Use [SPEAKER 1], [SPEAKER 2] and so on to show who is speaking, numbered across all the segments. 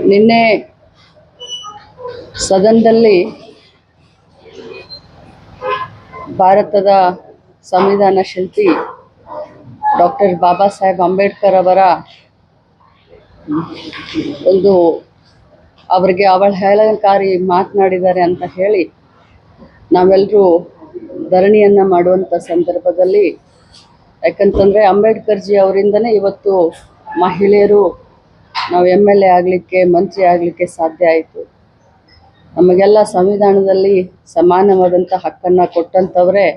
[SPEAKER 1] ನಿನ್ನೆ ಸದನದಲ್ಲಿ ಭಾರತದ ಸಂವಿಧಾನ ಶಿಲ್ಪಿ ಡಾಕ್ಟರ್ ಬಾಬಾ ಸಾಹೇಬ್ ಅಂಬೇಡ್ಕರ್ ಅವರ ಒಂದು ಅವರಿಗೆ ಅವಹೇಳನಕಾರಿ ಮಾತನಾಡಿದ್ದಾರೆ ಅಂತ ಹೇಳಿ ನಾವೆಲ್ಲರೂ ಧರಣಿಯನ್ನು ಮಾಡುವಂಥ ಸಂದರ್ಭದಲ್ಲಿ, ಯಾಕಂತಂದರೆ ಅಂಬೇಡ್ಕರ್ ಜಿ ಅವರಿಂದನೇ ಇವತ್ತು ಮಹಿಳೆಯರು ನಾವು MLA ಆಗಲಿಕ್ಕೆ, ಮಂತ್ರಿ ಆಗಲಿಕ್ಕೆ ಸಾಧ್ಯ ಆಯಿತು. ನಮಗೆಲ್ಲ ಸಂವಿಧಾನದಲ್ಲಿ ಸಮಾನವಾದಂಥ ಹಕ್ಕನ್ನು ಕೊಟ್ಟಂಥವರೇ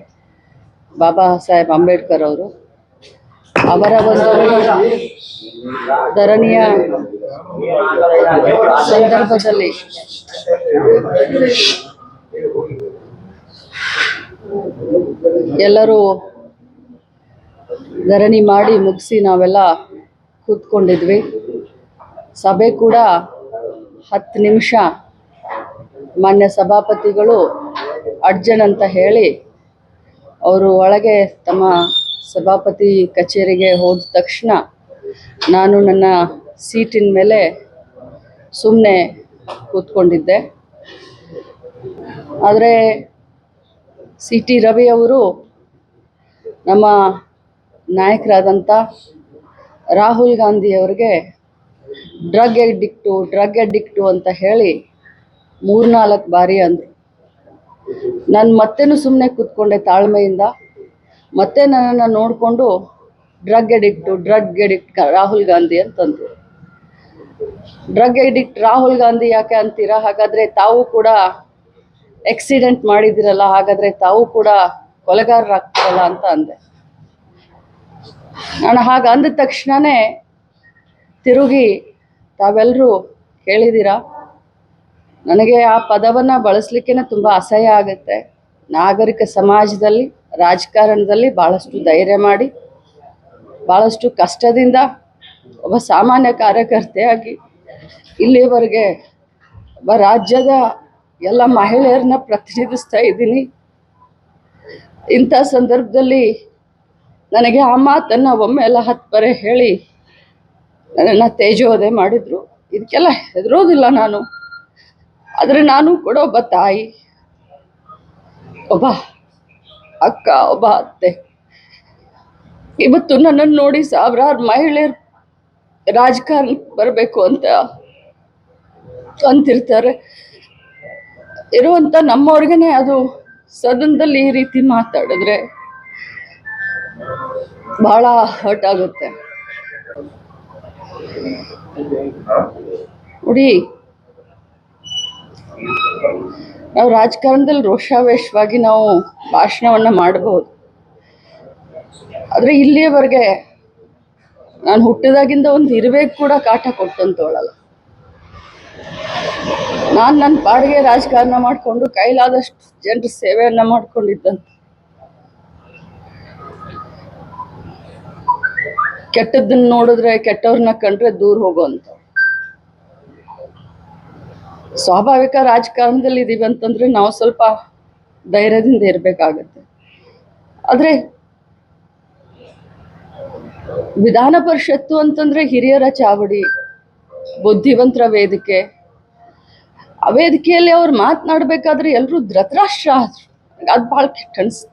[SPEAKER 1] ಬಾಬಾ ಸಾಹೇಬ್ ಅಂಬೇಡ್ಕರ್ ಅವರು. ಅವರ ಒಂದು ಧರಣಿಯ ಸಂದರ್ಭದಲ್ಲಿ ಎಲ್ಲರೂ ಧರಣಿ ಮಾಡಿ ಮುಗಿಸಿ ನಾವೆಲ್ಲ ಕೂತ್ಕೊಂಡಿದ್ವಿ. ಸಭೆ ಕೂಡ 10 ನಿಮಿಷ ಮಾನ್ಯ ಸಭಾಪತಿಗಳು ಅಡ್ಜನ್ ಅಂತ ಹೇಳಿ ಅವರು ಒಳಗೆ ತಮ್ಮ ಸಭಾಪತಿ ಕಚೇರಿಗೆ ಹೋದ ತಕ್ಷಣ ನಾನು ನನ್ನ ಸೀಟಿನ ಮೇಲೆ ಸುಮ್ಮನೆ ಕೂತ್ಕೊಂಡಿದ್ದೆ. ಆದರೆ CT ರವಿ ಅವರು ನಮ್ಮ ನಾಯಕರಾದಂಥ ರಾಹುಲ್ ಗಾಂಧಿ ಅವರಿಗೆ ಡ್ರಗ್ ಅಡಿಕ್ಟು ಅಂತ ಹೇಳಿ 3-4 ಬಾರಿ ಅಂದರು. ನಾನು ಮತ್ತೇನು ಸುಮ್ಮನೆ ಕೂತ್ಕೊಂಡೆ ತಾಳ್ಮೆಯಿಂದ. ಮತ್ತೆ ನನ್ನನ್ನು ನೋಡಿಕೊಂಡು ಡ್ರಗ್ ಅಡಿಕ್ಟ್ ರಾಹುಲ್ ಗಾಂಧಿ ಅಂತಂದರು. ಡ್ರಗ್ ಅಡಿಕ್ಟ್ ರಾಹುಲ್ ಗಾಂಧಿ ಯಾಕೆ ಅಂತೀರಾ? ಹಾಗಾದರೆ ತಾವು ಕೂಡ ಆಕ್ಸಿಡೆಂಟ್ ಮಾಡಿದಿರಲ್ಲ, ಹಾಗಾದರೆ ತಾವು ಕೂಡ ಕೊಲೆಗಾರರಾಗ್ತಿರಲ್ಲ ಅಂತ ಅಂದೆ. ನಾನು ಹಾಗೆ ಅಂದ ತಕ್ಷಣವೇ ತಿರುಗಿ ತಾವೆಲ್ಲರೂ ಕೇಳಿದ್ದೀರಾ, ನನಗೆ ಆ ಪದವನ್ನು ಬಳಸಲಿಕ್ಕೆ ತುಂಬ ಅಸಹ್ಯ ಆಗುತ್ತೆ. ನಾಗರಿಕ ಸಮಾಜದಲ್ಲಿ, ರಾಜಕಾರಣದಲ್ಲಿ ಭಾಳಷ್ಟು ಧೈರ್ಯ ಮಾಡಿ, ಭಾಳಷ್ಟು ಕಷ್ಟದಿಂದ ಒಬ್ಬ ಸಾಮಾನ್ಯ ಕಾರ್ಯಕರ್ತೆಯಾಗಿ ಇಲ್ಲಿವರೆಗೆ ಒಬ್ಬ ರಾಜ್ಯದ ಎಲ್ಲ ಮಹಿಳೆಯರನ್ನ ಪ್ರತಿನಿಧಿಸ್ತಾ ಇದ್ದೀನಿ. ಇಂಥ ಸಂದರ್ಭದಲ್ಲಿ ನನಗೆ ಆ ಮಾತನ್ನು ಒಮ್ಮೆ ಎಲ್ಲ 10 ಬಾರಿ ಹೇಳಿ ನನ್ನನ್ನು ತೇಜೋವಧೆ ಮಾಡಿದರು. ಇದಕ್ಕೆಲ್ಲ ಹೆದರೋದಿಲ್ಲ ನಾನು. ಆದರೆ ನಾನು ಕೂಡ ಒಬ್ಬ ತಾಯಿ, ಒಬ್ಬ ಅಕ್ಕ, ಒಬ್ಬ ಅತ್ತೆ. ಇವತ್ತು ನನ್ನನ್ನು ನೋಡಿ ಸಾವಿರಾರು ಮಹಿಳೆಯರು ರಾಜಕಾರಣಕ್ಕೆ ಬರಬೇಕು ಅಂತ ಅಂತಿರ್ತಾರೆ. ಇರುವಂಥ ನಮ್ಮವ್ರಿಗೇ ಅದು ಸದನದಲ್ಲಿ ಈ ರೀತಿ ಮಾತಾಡಿದ್ರೆ ಬಹಳ ಹರ್ಟ್ ಆಗುತ್ತೆ. ನೋಡಿ, ನಾವು ರಾಜಕಾರಣದಲ್ಲಿ ರೋಷಾವೇಶವಾಗಿ ನಾವು ಭಾಷಣವನ್ನು ಮಾಡಬಹುದು. ಆದರೆ ಇಲ್ಲಿಯವರೆಗೆ ನಾನು ಹುಟ್ಟಿದಾಗಿಂದ ಒಂದು ಇರುವೆ ಕೂಡ ಕಾಟ ಕೊಟ್ಟಂತವಳಲ್ಲ. ನಾನು ನನ್ನ ಪಾಡಿಗೆ ರಾಜಕಾರಣ ಮಾಡಿಕೊಂಡು ಕೈಲಾದಷ್ಟು ಜನರ ಸೇವೆಯನ್ನು ಮಾಡ್ಕೊಂಡಿದ್ದಂತ. ಕೆಟ್ಟದ್ದನ್ನು ನೋಡಿದ್ರೆ, ಕೆಟ್ಟವ್ರನ್ನ ಕಂಡ್ರೆ ದೂರ ಹೋಗೋಂಥ ಸ್ವಾಭಾವಿಕ ರಾಜಕಾರಣದಲ್ಲಿ ಇದೀವಿ ಅಂತಂದರೆ ನಾವು ಸ್ವಲ್ಪ ಧೈರ್ಯದಿಂದ ಇರಬೇಕಾಗತ್ತೆ. ಆದರೆ ವಿಧಾನ ಪರಿಷತ್ತು ಅಂತಂದರೆ ಹಿರಿಯರ ಚಾವಡಿ, ಬುದ್ಧಿವಂತರ ವೇದಿಕೆ. ಆ ವೇದಿಕೆಯಲ್ಲಿ ಅವ್ರು ಮಾತನಾಡಬೇಕಾದ್ರೆ ಎಲ್ಲರೂ ಧೃತರಾಷ್ಟ್ರ ಆದರು. ಅದು ಭಾಳ ಕೆಟ್ಟ ಅನಿಸ್ತು.